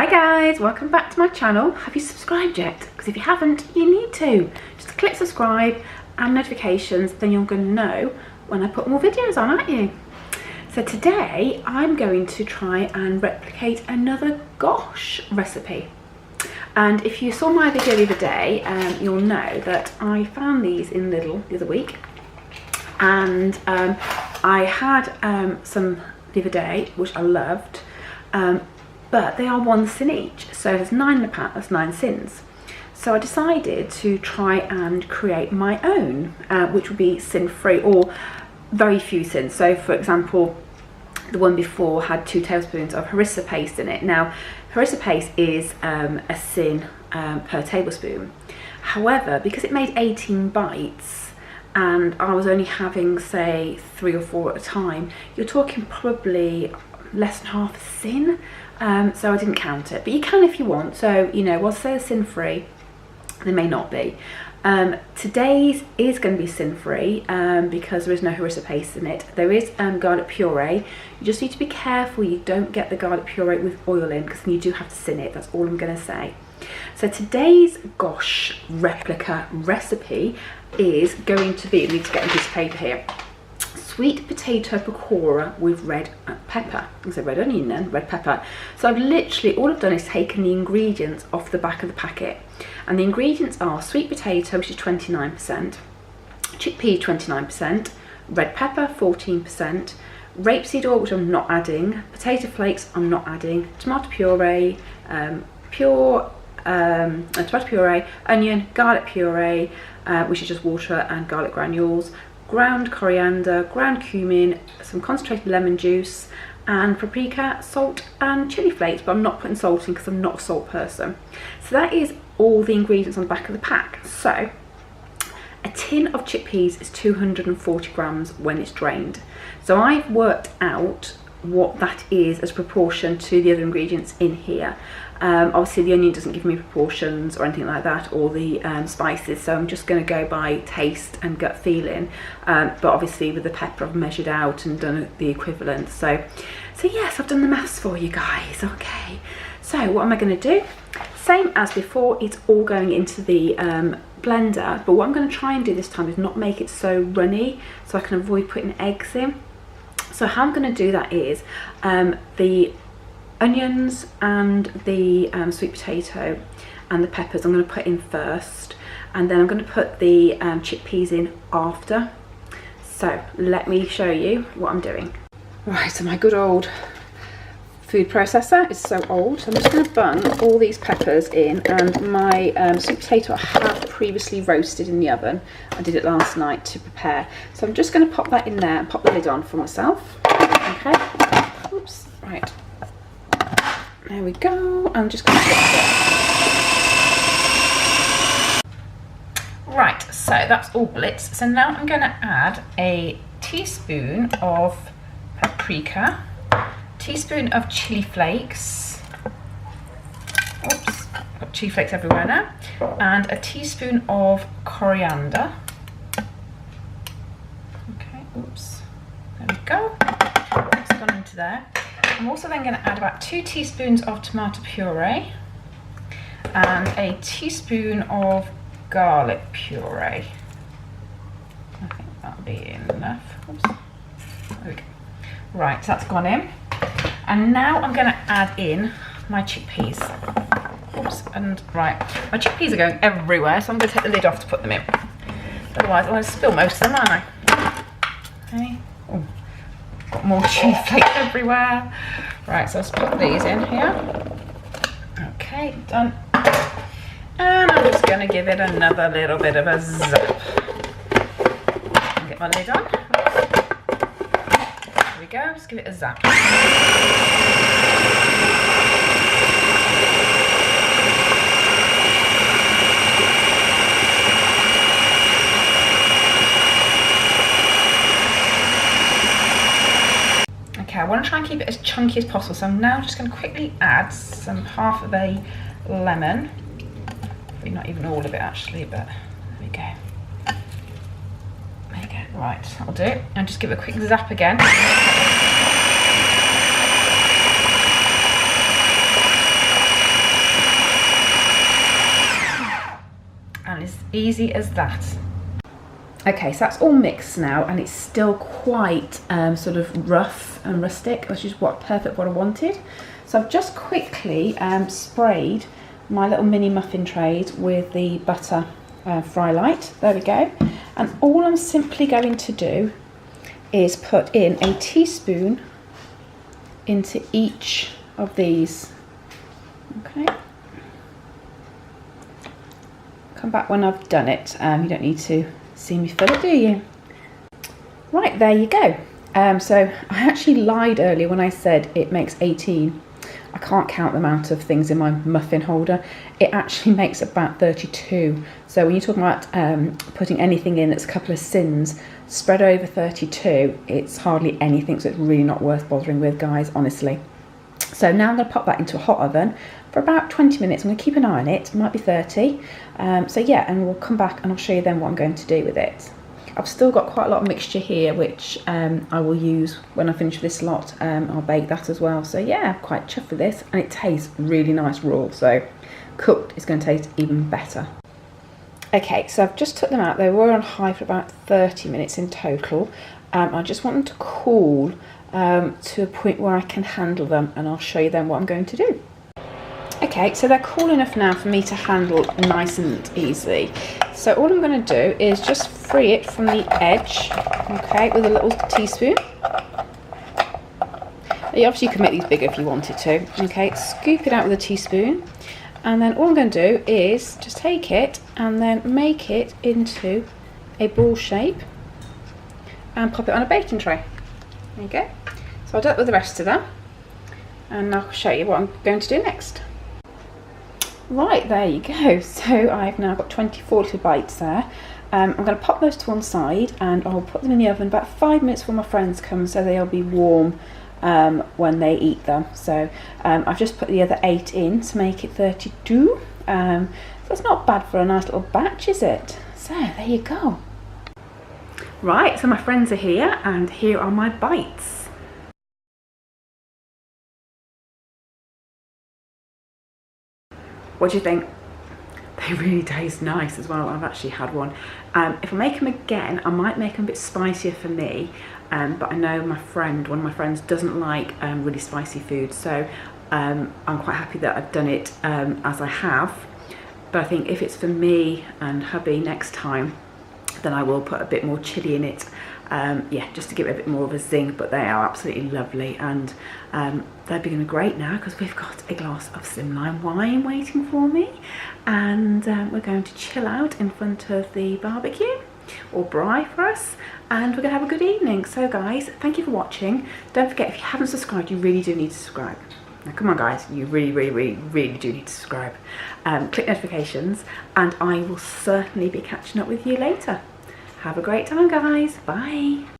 Hi guys, welcome back to my channel. Have you subscribed yet? Because if you haven't, you need to. Just click subscribe and notifications, then you're going to know when I put more videos on, aren't you? So today I'm going to try and replicate another gouache recipe. And if you saw my video the other day, you'll know that I found these in Lidl the other week. And I had some the other day, which I loved. But they are 1 sin each, so there's 9 in the pack, that's 9 sins. So I decided to try and create my own, which would be sin-free or very few sins. So for example, the one before had 2 tablespoons of harissa paste in it. Now, harissa paste is a sin per tablespoon. However, because it made 18 bites and I was only having, say, 3 or 4 at a time, you're talking probably less than half a sin. So I didn't count it, but you can if you want. So, you know, I'll say they're sin-free, they may not be. Today's is going to be sin-free because there is no harissa paste in it. There is garlic puree. You just need to be careful you don't get the garlic puree with oil in, because then you do have to sin it. That's all I'm going to say. So today's gouache replica recipe is going to be, I need to get a piece of paper here, sweet potato pakora with red pepper. I said red onion then, red pepper. So I've literally, all I've done is taken the ingredients off the back of the packet. And the ingredients are sweet potato, which is 29%, chickpea 29%, red pepper 14%, rapeseed oil, which I'm not adding, potato flakes I'm not adding, tomato puree, tomato puree, onion, garlic puree, which is just water and garlic granules, ground coriander, ground cumin, some concentrated lemon juice, and paprika, salt and chili flakes, but I'm not putting salt in because I'm not a salt person. So that is all the ingredients on the back of the pack. So a tin of chickpeas is 240 grams when it's drained. So I've worked out what that is as proportion to the other ingredients in here. Obviously the onion doesn't give me proportions or anything like that, or the spices, so I'm just going to go by taste and gut feeling, but obviously with the pepper I've measured out and done the equivalent. So yes, I've done the maths for you guys. Okay, so what am I going to do? Same as before, it's all going into the blender, but what I'm going to try and do this time is not make it so runny, so I can avoid putting eggs in. So how I'm going to do that is the onions and the sweet potato and the peppers I'm going to put in first, and then I'm going to put the chickpeas in after. So let me show you what I'm doing. Right, so my good old food processor is so old, so I'm just going to bung all these peppers in, and my sweet potato I have previously roasted in the oven. I did it last night to prepare, so I'm just going to pop that in there and pop the lid on for myself. Okay, oops, right, there we go. I'm just going to fix it. Right, so that's all blitzed. So now I'm going to add a teaspoon of paprika, teaspoon of chili flakes, oops, got chili flakes everywhere now, and a teaspoon of coriander. Okay, oops, there we go, that's gone into there. I'm also then going to add about 2 teaspoons of tomato puree and a teaspoon of garlic puree. I think that'll be enough. Oops. There we go. Right, so that's gone in. And now I'm going to add in my chickpeas. Oops, and right, my chickpeas are going everywhere, so I'm going to take the lid off to put them in. Otherwise I'm going to spill most of them, aren't I? Okay. Oh, got more chili flakes everywhere. Right, so let's put these in here. Okay, done. And I'm just going to give it another little bit of a zap. Get my lid on. There we go, just give it a zap. Okay, I want to try and keep it as chunky as possible, so I'm now just going to quickly add some half of a lemon. Probably not even all of it actually, but there we go. There you go. Right, that'll do. And just give it a quick zap again. easy as that. Okay, so that's all mixed now, and it's still quite sort of rough and rustic, which is perfect what I wanted. So I've just quickly sprayed my little mini muffin trays with the butter fry light. There we go. And all I'm simply going to do is put in a teaspoon into each of these. Okay. Come back when I've done it. You don't need to see me fill it, do you? Right, there you go. So I actually lied earlier when I said it makes 18. I can't count the amount of things in my muffin holder. It actually makes about 32. So when you're talking about putting anything in that's a couple of sins spread over 32, it's hardly anything, so it's really not worth bothering with, guys, honestly. So now I'm going to pop that into a hot oven for about 20 minutes. I'm going to keep an eye on it. It might be 30. So yeah, and we'll come back and I'll show you then what I'm going to do with it. I've still got quite a lot of mixture here, which I will use when I finish this lot. I'll bake that as well. So yeah, I'm quite chuffed with this, and it tastes really nice raw. So cooked, it's going to taste even better. Okay, so I've just took them out. They were on high for about 30 minutes in total. I just want them to cool to a point where I can handle them, and I'll show you then what I'm going to do. Okay, so they're cool enough now for me to handle nice and easily. So all I'm going to do is just free it from the edge, okay, with a little teaspoon. Obviously you can make these bigger if you wanted to. Okay, scoop it out with a teaspoon, and then all I'm going to do is just take it and then make it into a ball shape and pop it on a baking tray. There you go. So I'll do it with the rest of them, and I'll show you what I'm going to do next. Right, there you go. So I've now got 24 little bites there. I'm going to pop those to one side, and I'll put them in the oven about 5 minutes before my friends come, so they'll be warm when they eat them. So I've just put the other 8 in to make it 32. So it's not bad for a nice little batch, is it? So there you go. Right, so my friends are here, and here are my bites. What do you think? They really taste nice as well. I've actually had one. If I make them again, I might make them a bit spicier for me, but I know one of my friends doesn't like really spicy food, so I'm quite happy that I've done it as I have. But I think if it's for me and hubby next time, then I will put a bit more chilli in it. Yeah, just to give it a bit more of a zing, but they are absolutely lovely, and they're being great now because we've got a glass of slimline wine waiting for me, and we're going to chill out in front of the barbecue, or braai for us, and we're going to have a good evening. So guys, thank you for watching. Don't forget, if you haven't subscribed, you really do need to subscribe. Now come on guys, you really do need to subscribe. Click notifications, and I will certainly be catching up with you later. Have a great time, guys. Bye.